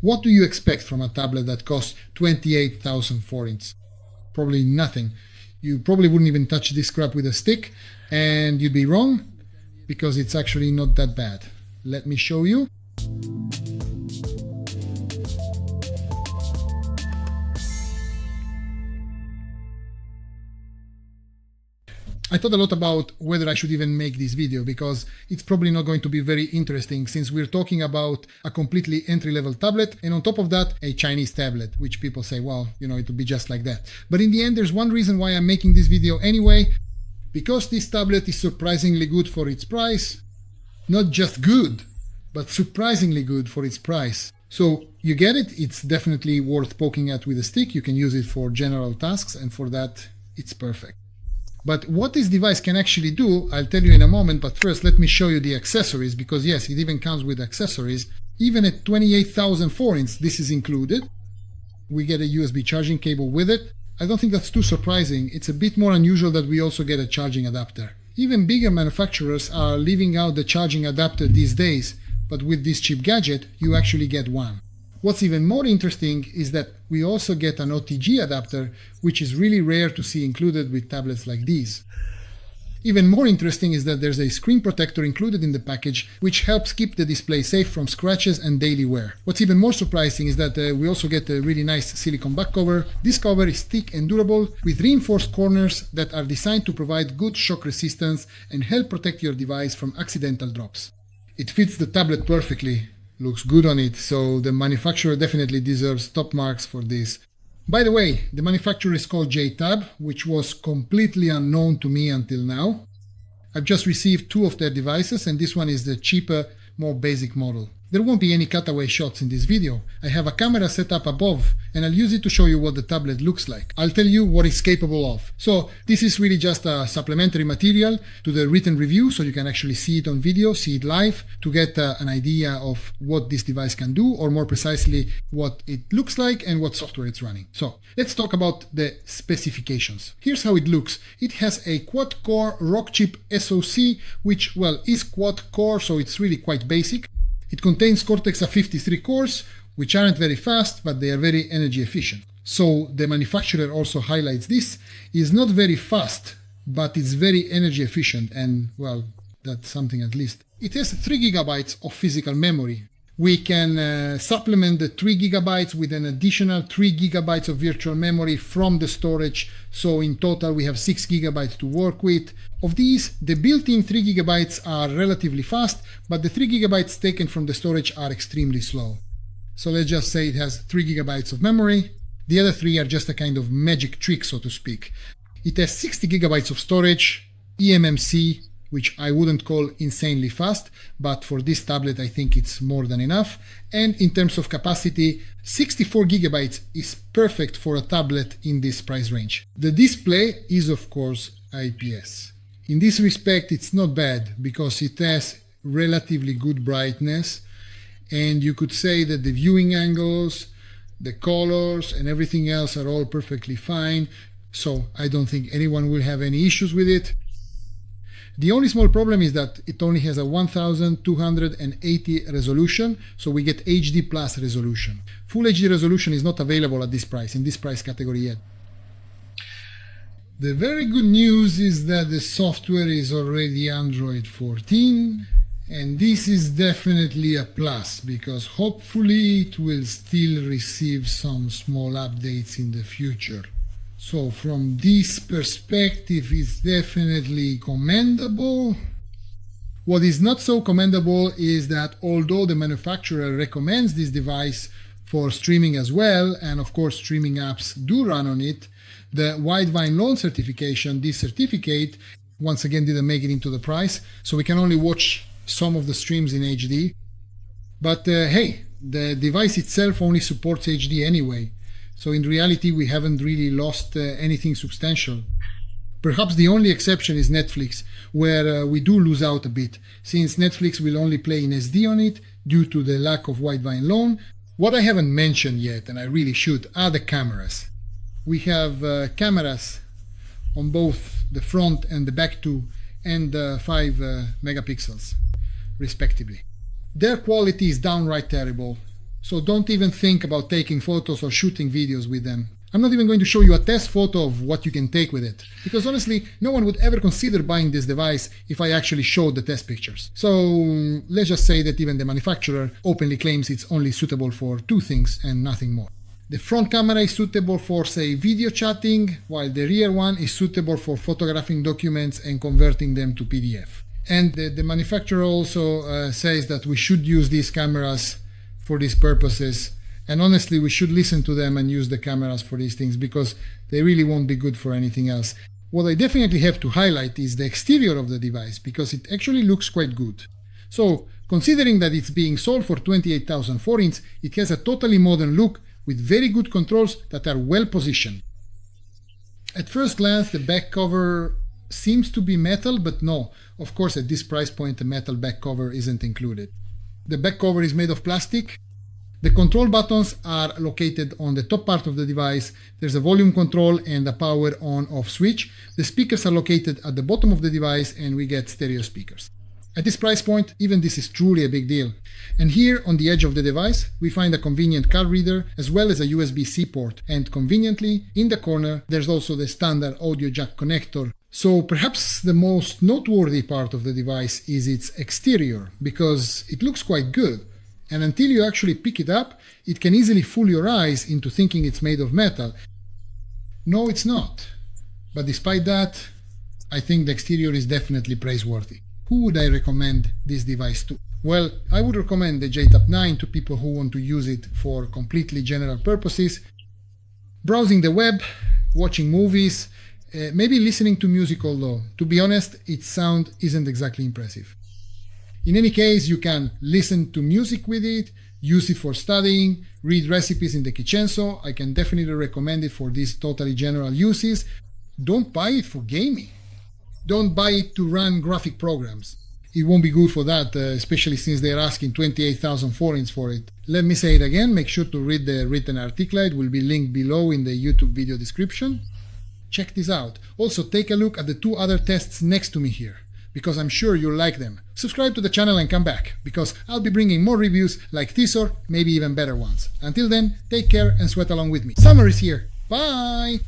What do you expect from a tablet that costs 28,000 forints? Probably nothing. You probably wouldn't even touch this crap with a stick, and you'd be wrong, because it's actually not that bad. Let me show you. I thought a lot about whether I should even make this video, because it's probably not going to be very interesting, since we're talking about a completely entry-level tablet, and on top of that, a Chinese tablet, which people say, well, it'll be just like that. But in the end, there's one reason why I'm making this video anyway, because this tablet is surprisingly good for its price. Not just good, but surprisingly good for its price. So you get it, it's definitely worth poking at with a stick. You can use it for general tasks, and for that, it's perfect. But what this device can actually do, I'll tell you in a moment, but first let me show you the accessories, because yes, it even comes with accessories. Even at 28,000 forints, this is included. We get a USB charging cable with it. I don't think that's too surprising. It's a bit more unusual that we also get a charging adapter. Even bigger manufacturers are leaving out the charging adapter these days, but with this cheap gadget, you actually get one. What's even more interesting is that we also get an OTG adapter, which is really rare to see included with tablets like these. Even more interesting is that there's a screen protector included in the package, which helps keep the display safe from scratches and daily wear. What's even more surprising is that we also get a really nice silicone back cover. This cover is thick and durable, with reinforced corners that are designed to provide good shock resistance and help protect your device from accidental drops. It fits the tablet perfectly. Looks good on it, so the manufacturer definitely deserves top marks for this. By the way, the manufacturer is called JTab, which was completely unknown to me until now. I've just received two of their devices, and this one is the cheaper, more basic model. There won't be any cutaway shots in this video. I have a camera set up above, and I'll use it to show you what the tablet looks like. I'll tell you what it's capable of. So this is really just a supplementary material to the written review, so you can actually see it on video, see it live, to get an idea of what this device can do, or more precisely, what it looks like and what software it's running. So let's talk about the specifications. Here's how it looks. It has a quad-core Rockchip SoC, which, well, is quad-core, so it's really quite basic. It contains Cortex-A53 cores, which aren't very fast, but they are very energy efficient. So the manufacturer also highlights this. It's not very fast, but it's very energy efficient, and well, that's something at least. It has 3 GB of physical memory. We can supplement the 3 GB with an additional 3 GB of virtual memory from the storage, so in total we have 6 GB to work with. Of these, the built-in 3 GB are relatively fast, but the 3 GB taken from the storage are extremely slow. So let's just say it has 3 GB of memory. The other 3 are just a kind of magic trick, so to speak. It has 60 GB of storage, eMMC, which I wouldn't call insanely fast, but for this tablet I think it's more than enough. And in terms of capacity, 64 GB is perfect for a tablet in this price range. The display is of course IPS. In this respect it's not bad, because it has relatively good brightness, and you could say that the viewing angles, the colors and everything else are all perfectly fine, so I don't think anyone will have any issues with it. The only small problem is that it only has a 1280 resolution, so we get HD plus resolution. Full HD resolution is not available at this price, in this price category yet. The very good news is that the software is already Android 14, and this is definitely a plus, because hopefully it will still receive some small updates in the future. So from this perspective, it's definitely commendable. What is not so commendable is that although the manufacturer recommends this device for streaming as well, and of course streaming apps do run on it, the Widevine loan certification, this certificate, once again didn't make it into the price, so we can only watch some of the streams in HD. But hey, the device itself only supports HD anyway. So in reality, we haven't really lost anything substantial. Perhaps the only exception is Netflix, where we do lose out a bit, since Netflix will only play in SD on it due to the lack of Widevine loan. What I haven't mentioned yet, and I really should, are the cameras. We have cameras on both the front and the back two, and 5 megapixels, respectively. Their quality is downright terrible. So don't even think about taking photos or shooting videos with them. I'm not even going to show you a test photo of what you can take with it, because honestly, no one would ever consider buying this device if I actually showed the test pictures. So let's just say that even the manufacturer openly claims it's only suitable for two things and nothing more. The front camera is suitable for, say, video chatting, while the rear one is suitable for photographing documents and converting them to PDF. And the manufacturer also says that we should use these cameras for these purposes. And honestly, we should listen to them and use the cameras for these things, because they really won't be good for anything else. What I definitely have to highlight is the exterior of the device, because it actually looks quite good. So, considering that it's being sold for 28,000 forints, it has a totally modern look with very good controls that are well positioned. At first glance, the back cover seems to be metal, but no. Of course, at this price point, a metal back cover isn't included. The back cover is made of plastic. The control buttons are located on the top part of the device. There's a volume control and a power on-off switch. The speakers are located at the bottom of the device, and we get stereo speakers. At this price point, even this is truly a big deal. And here on the edge of the device, we find a convenient card reader as well as a USB-C port. And conveniently, in the corner, there's also the standard audio jack connector. So perhaps the most noteworthy part of the device is its exterior, because it looks quite good. And until you actually pick it up, it can easily fool your eyes into thinking it's made of metal. No, it's not. But despite that, I think the exterior is definitely praiseworthy. Who would I recommend this device to? Well, I would recommend the JTAP 9 to people who want to use it for completely general purposes. Browsing the web, watching movies, maybe listening to music, although, to be honest, its sound isn't exactly impressive. In any case, you can listen to music with it, use it for studying, read recipes in the kitchen, so I can definitely recommend it for these totally general uses. Don't buy it for gaming. Don't buy it to run graphic programs. It won't be good for that, especially since they're asking 28,000 forints for it. Let me say it again, make sure to read the written article. It will be linked below in the YouTube video description. Check this out. Also, take a look at the two other tests next to me here, because I'm sure you'll like them. Subscribe to the channel and come back, because I'll be bringing more reviews like this or maybe even better ones. Until then, take care and sweat along with me. Summer is here. Bye!